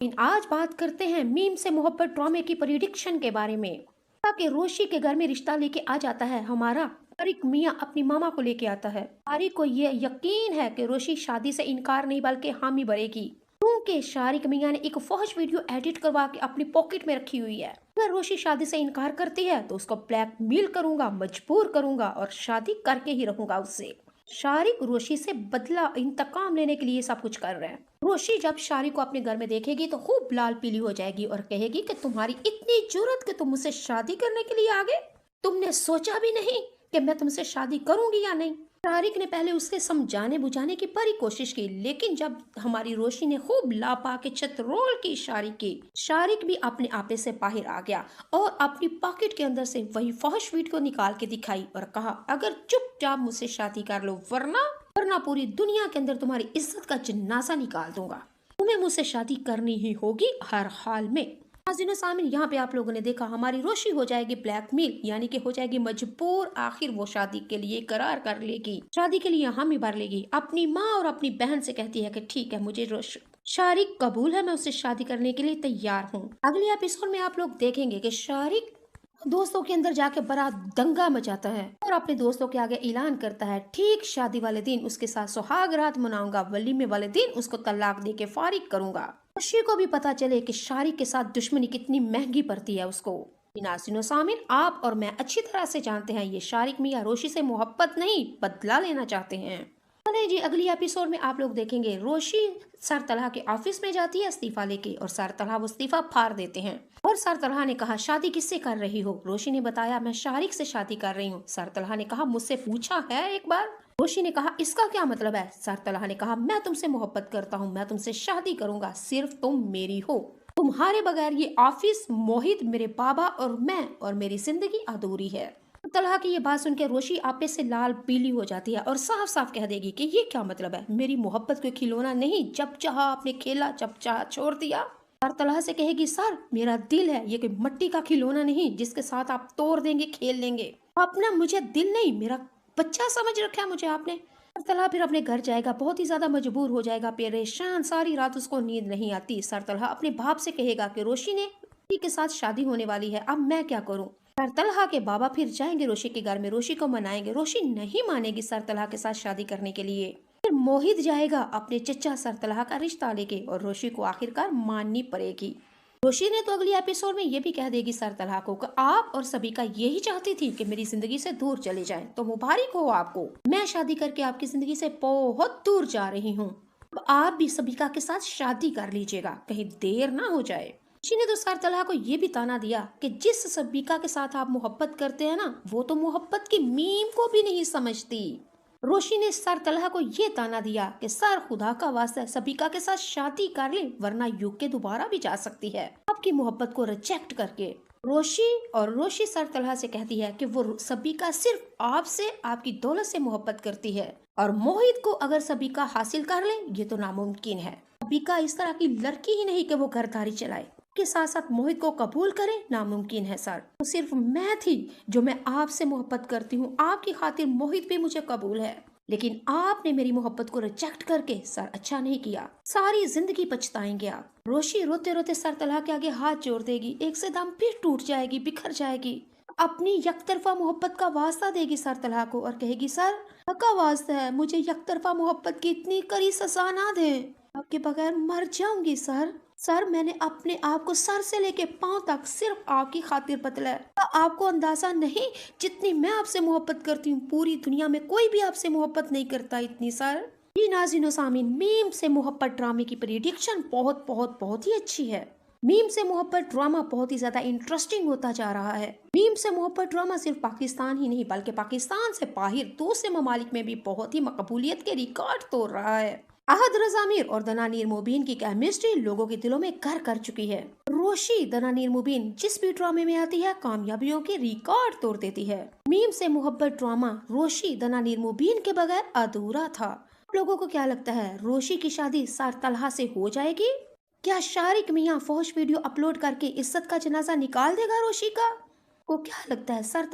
आज बात करते हैं मीम से मोहब्बत ड्रामे की प्रेडिक्शन के बारे में। कि रोशी के घर में रिश्ता लेके आ जाता है हमारा तारिक मियाँ अपनी मामा को लेके आता है। तारिक को ये यकीन है कि रोशी शादी से इनकार नहीं बल्कि हामी भरेगी, क्योंकि शारिक मियाँ ने एक फौज वीडियो एडिट करवा के अपनी पॉकेट में रखी हुई है। अगर रोशी शादी से इनकार करती है तो उसको ब्लैकमेल करूंगा, मजबूर करूंगा और शादी करके ही रहूंगा उससे। शारिक रोशी से बदला इंतकाम लेने के लिए सब कुछ कर रहे हैं। रोशी जब शारिक को अपने घर में देखेगी तो खूब लाल पीली हो जाएगी और कहेगी कि तुम्हारी इतनी जुर्रत कि तुम मुझसे शादी करने के लिए आ गए। तुमने सोचा भी नहीं कि मैं तुमसे शादी करूंगी या नहीं। शारिक ने पहले उसके समझाने बुझाने की बड़ी कोशिश की, लेकिन जब हमारी रोशी ने खूब लापा के छतरोल की शारिक भी अपने आपे से बाहर आ गया और अपनी पॉकेट के अंदर से वही फहश वीडियो निकाल के दिखाई और कहा, अगर चुपचाप मुझसे शादी कर लो वरना पूरी दुनिया के अंदर तुम्हारी इज्जत का जनाजा निकाल दूंगा। तुम्हें मुझसे शादी करनी ही होगी हर हाल में। नाज़रीन सामीन, यहाँ पे आप लोगों ने देखा हमारी रोशी हो जाएगी ब्लैकमेल, यानी कि हो जाएगी मजबूर। आखिर वो शादी के लिए करार कर लेगी, शादी के लिए हामी भर लेगी। अपनी माँ और अपनी बहन से कहती है कि ठीक है, मुझे शारिक कबूल है, मैं उससे शादी करने के लिए तैयार हूँ। अगले एपिसोड में आप लोग देखेंगे कि शारिक दोस्तों के अंदर जाके बड़ा दंगा मचाता है और अपने दोस्तों के आगे ऐलान करता है, ठीक शादी वाले दिन उसके साथ सुहाग रात मनाऊंगा, वलीमे वाले दिन उसको तलाक दे के फारिग करूंगा। रोशी को भी पता चले कि शारिक के साथ दुश्मनी कितनी महंगी पड़ती है उसको। नाज़रीन सामीन, आप और मैं अच्छी तरह से जानते हैं ये शारिक मियाँ रोशी से मोहब्बत नहीं बदला लेना चाहते हैं। चलिए जी, अगली एपिसोड में आप लोग देखेंगे रोशी सर तलहा के ऑफिस में जाती है इस्तीफा लेके और सर तलहा वो इस्तीफा फाड़ देते हैं। और सर तलहा ने कहा, शादी किससे कर रही हो? रोशी ने बताया, मैं शारिक से शादी कर रही हूँ। सर तलहा ने कहा, मुझसे पूछा है एक बार? रोशी ने कहा, इसका क्या मतलब है? सर तलहा ने कहा, मैं तुमसे मोहब्बत करता हूँ, मैं तुमसे शादी करूंगा, सिर्फ तुम मेरी हो। तुम्हारे बगैर ये ऑफिस, मोहित, मेरे बाबा और मैं और मेरी जिंदगी अधूरी है। तलहा की ये बात सुनकर रोशी आपे से लाल पीली हो जाती है और साफ साफ कह देगी कि ये क्या मतलब है, मेरी मोहब्बत को खिलौना नहीं, जब चाहा आपने खेला, जब चाहा छोड़ दिया। और तलहा से कहेगी, सर मेरा दिल है, ये कोई मिट्टी का खिलौना नहीं जिसके साथ आप तोड़ देंगे, खेल लेंगे। अपना मुझे दिल नहीं, मेरा बच्चा समझ रखा है मुझे आपने। और तलहा फिर अपने घर जाएगा, बहुत ही ज्यादा मजबूर हो जाएगा, परेशान, सारी रात उसको नींद नहीं आती। सर तलहा अपने बाप से कहेगा कि रोशी ने के साथ शादी होने वाली है, अब मैं क्या करूं। सर तलहा के बाबा फिर जाएंगे रोशी के घर में, रोशी को मनाएंगे। रोशी नहीं मानेगी सर तलहा के साथ शादी करने के लिए। फिर मोहित जाएगा अपने चचा सर तलहा का रिश्ता लेके और रोशी को आखिरकार माननी पड़ेगी। रोशी ने तो अगली एपिसोड में ये भी कह देगी सर तलहा को कि आप और सबिका यही चाहती थी कि मेरी जिंदगी से दूर चले जाएं, तो मुबारक हो आपको, मैं शादी करके आपकी जिंदगी से बहुत दूर जा रही हूँ। अब आप भी सबिका के साथ शादी कर लीजिएगा, कहीं देर ना हो जाए। रोशी ने तो सर तलहा को ये भी ताना दिया कि जिस सबिका के साथ आप मोहब्बत करते हैं ना, वो तो मोहब्बत की मीम को भी नहीं समझती। रोशी ने सर तलहा को ये ताना दिया कि सर खुदा का वास्ता सबिका के साथ शादी कर ले, वरना यूके दोबारा भी जा सकती है आपकी मोहब्बत को रिजेक्ट करके। रोशी सर तलहा से कहती है कि वो सबिका सिर्फ आपसे, आपकी दौलत से मोहब्बत करती है और मोहित को अगर सबिका हासिल कर ले ये तो नामुमकिन है। सबिका इस तरह की लड़की ही नहीं कि वो घरदारी चलाए, के साथ साथ मोहित को कबूल करे, नामुमकिन है सर। तो सिर्फ मैं थी जो मैं आपसे मोहब्बत करती हूँ, आपकी खातिर मोहित भी मुझे कबूल है, लेकिन आपने मेरी मोहब्बत को रिजेक्ट करके सर अच्छा नहीं किया, सारी जिंदगी पछताएंगे आप। रोशी रोते रोते सर तलहा के आगे हाथ जोड़ देगी, एक से दम फिर टूट जाएगी, बिखर जाएगी, अपनी यकतरफा मोहब्बत का वास्ता देगी सर तलहा को और कहेगी, सर का वास्ता है, मुझे यकतरफा मोहब्बत की इतनी कड़ी सजा ना दें, आपके बगैर मर जाऊंगी सर मैंने अपने आप को सर से लेके पांव तक सिर्फ आपकी खातिर बदला है। आपको अंदाजा नहीं जितनी मैं आपसे मोहब्बत करती हूँ, पूरी दुनिया में कोई भी आपसे मोहब्बत नहीं करता इतनी सर। जी नाज़रीन सामीन, मीम से मोहब्बत ड्रामे की प्रेडिक्शन बहुत बहुत बहुत ही अच्छी है। मीम से मोहब्बत ड्रामा बहुत ही ज्यादा इंटरेस्टिंग होता जा रहा है। मीम से मोहब्बत ड्रामा सिर्फ पाकिस्तान ही नहीं बल्कि पाकिस्तान से बाहर दूसरे ममालिक में भी बहुत ही मकबूलियत के रिकॉर्ड तोड़ रहा है। अहद रज़ा मीर और दनानीर मुबीन की केमिस्ट्री लोगों के दिलों में घर कर चुकी है। रोशी दनानीर मुबीन जिस भी ड्रामे में आती है कामयाबियों के रिकॉर्ड तोड़ देती है। मीम से मोहब्बत ड्रामा रोशी दनानीर मुबीन के बगैर अधूरा था। लोगों को क्या लगता है, रोशी की शादी सर तलहा से हो जाएगी? क्या शारिक मियाँ फौज वीडियो अपलोड करके इज्जत का जनाजा निकाल देगा रोशी का? को क्या लगता है, सर